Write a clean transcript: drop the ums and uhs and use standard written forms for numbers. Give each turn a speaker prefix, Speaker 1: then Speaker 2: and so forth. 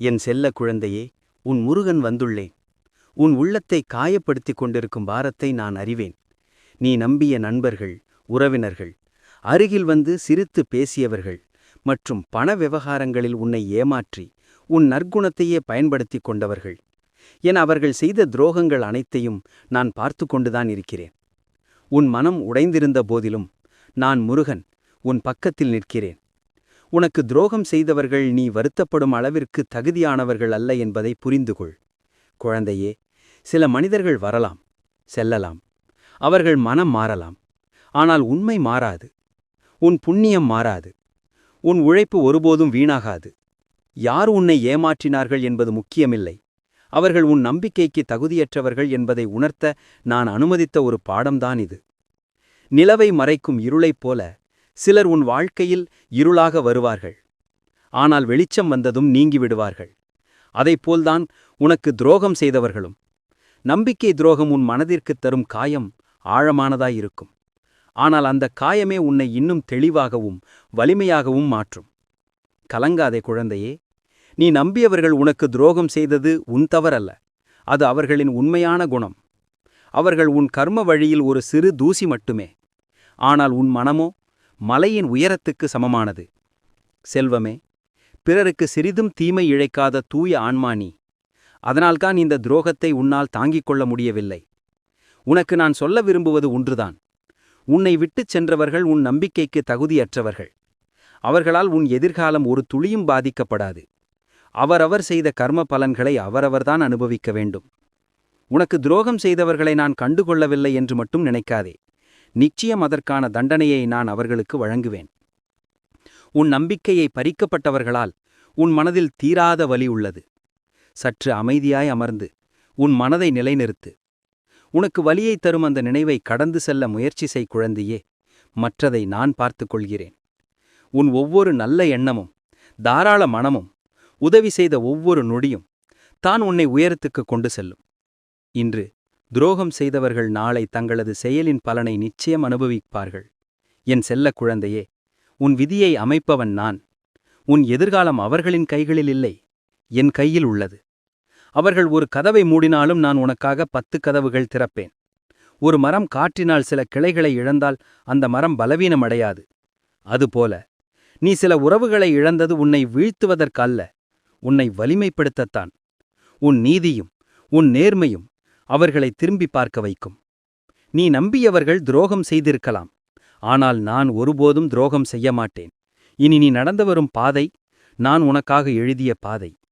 Speaker 1: என் செல்ல குழந்தையே, உன் முருகன் வந்துள்ளேன். உன் உள்ளத்தை காயப்படுத்திக் கொண்டிருக்கும் பாரத்தை நான் அறிவேன். நீ நம்பிய நண்பர்கள், உறவினர்கள், அருகில் வந்து சிரித்து பேசியவர்கள் மற்றும் பண விவகாரங்களில் உன்னை ஏமாற்றி உன் நற்குணத்தையே பயன்படுத்திக் கொண்டவர்கள் என அவர்கள் செய்த துரோகங்கள் அனைத்தையும் நான் பார்த்து கொண்டுதான் இருக்கிறேன். உன் மனம் உடைந்திருந்த போதிலும் நான் முருகன் உன் பக்கத்தில் நிற்கிறேன். உனக்கு துரோகம் செய்தவர்கள் நீ வருத்தப்படும் அளவிற்கு தகுதியானவர்கள் அல்ல என்பதை புரிந்துகொள். குழந்தையே, சில மனிதர்கள் வரலாம், செல்லலாம். அவர்கள் மனம் மாறலாம். ஆனால் உண்மை மாறாது. உன் புண்ணியம் மாறாது. உன் உழைப்பு ஒருபோதும் வீணாகாது. யார் உன்னை ஏமாற்றினார்கள் என்பது முக்கியமில்லை. அவர்கள் உன் நம்பிக்கைக்கு தகுதியற்றவர்கள் என்பதை உணர்த்த நான் அனுமதித்த ஒரு பாடம்தான் இது. நிலவை மறைக்கும் இருளைப் போல சிலர் உன் வாழ்க்கையில் இருளாக வருவார்கள். ஆனால் வெளிச்சம் வந்ததும் நீங்கிவிடுவார்கள். அதைப்போல்தான் உனக்கு துரோகம் செய்தவர்களும். நம்பிக்கை துரோகம் உன் மனதிற்குத் தரும் காயம் ஆழமானதாயிருக்கும். ஆனால் அந்த காயமே உன்னை இன்னும் தெளிவாகவும் வலிமையாகவும் மாற்றும். கலங்காதே குழந்தையே. நீ நம்பியவர்கள் உனக்கு துரோகம் செய்தது உன் தவறல்ல. அது அவர்களின் உண்மையான குணம். அவர்கள் உன் கர்ம வழியில் ஒரு சிறு தூசி மட்டுமே. ஆனால் உன் மனமோ மலையின் உயரத்துக்கு சமமானது. செல்வமே, பிறருக்கு சிறிதும் தீமை இழைக்காத தூய ஆன்மா நீ. அதனால்தான் இந்த துரோகத்தை உன்னால் தாங்கிக் கொள்ள முடியவில்லை. உனக்கு நான் சொல்ல விரும்புவது ஒன்றுதான். உன்னை விட்டுச் சென்றவர்கள் உன் நம்பிக்கைக்கு தகுதியற்றவர்கள். அவர்களால் உன் எதிர்காலம் ஒரு துளியும் பாதிக்கப்படாது. அவரவர் செய்த கர்ம பலன்களை அவரவர்தான் அனுபவிக்க வேண்டும். உனக்கு துரோகம் செய்தவர்களை நான் கண்டுகொள்ளவில்லை என்று மட்டும் நினைக்காதே. நிச்சயம் அதற்கான தண்டனையை நான் அவர்களுக்கு வழங்குவேன். உன் நம்பிக்கையை பறிக்கப்பட்டவர்களால் உன் மனதில் தீராத வலி உள்ளது. சற்று அமைதியாய் அமர்ந்து உன் மனதை நிலைநிறுத்து. உனக்கு வலியை தரும் அந்த நினைவை கடந்து செல்ல முயற்சி செய் குழந்தையே. மற்றதை நான் பார்த்துக் கொள்கிறேன். உன் ஒவ்வொரு நல்ல எண்ணமும், தாராள மனமும், உதவி செய்த ஒவ்வொரு நொடியும் தான் உன்னை உயரத்துக்கு கொண்டு செல்லும். இன்று துரோகம் செய்தவர்கள் நாளை தங்களது செயலின் பலனை நிச்சயம் அனுபவிப்பார்கள். என் செல்ல குழந்தையே, உன் விதியை அமைப்பவன் நான். உன் எதிர்காலம் அவர்களின் கைகளில் இல்லை, என் கையில் உள்ளது. அவர்கள் ஒரு கதவை மூடினாலும் நான் உனக்காக 10 கதவுகள் திறப்பேன். ஒரு மரம் காற்றினால் சில கிளைகளை இழந்தால் அந்த மரம் பலவீனமடையாது. அதுபோல நீ சில உறவுகளை இழந்தது உன்னை வீழ்த்துவதற்கல்ல, உன்னை வலிமைப்படுத்தத்தான். உன் நீதியும் உன் நேர்மையும் அவர்களை திரும்பி பார்க்க வைக்கும். நீ நம்பியவர்கள் துரோகம் செய்திருக்கலாம். ஆனால் நான் ஒருபோதும் துரோகம் செய்ய மாட்டேன். இனி நீ நடந்து வரும் பாதை நான் உனக்காக எழுதிய பாதை.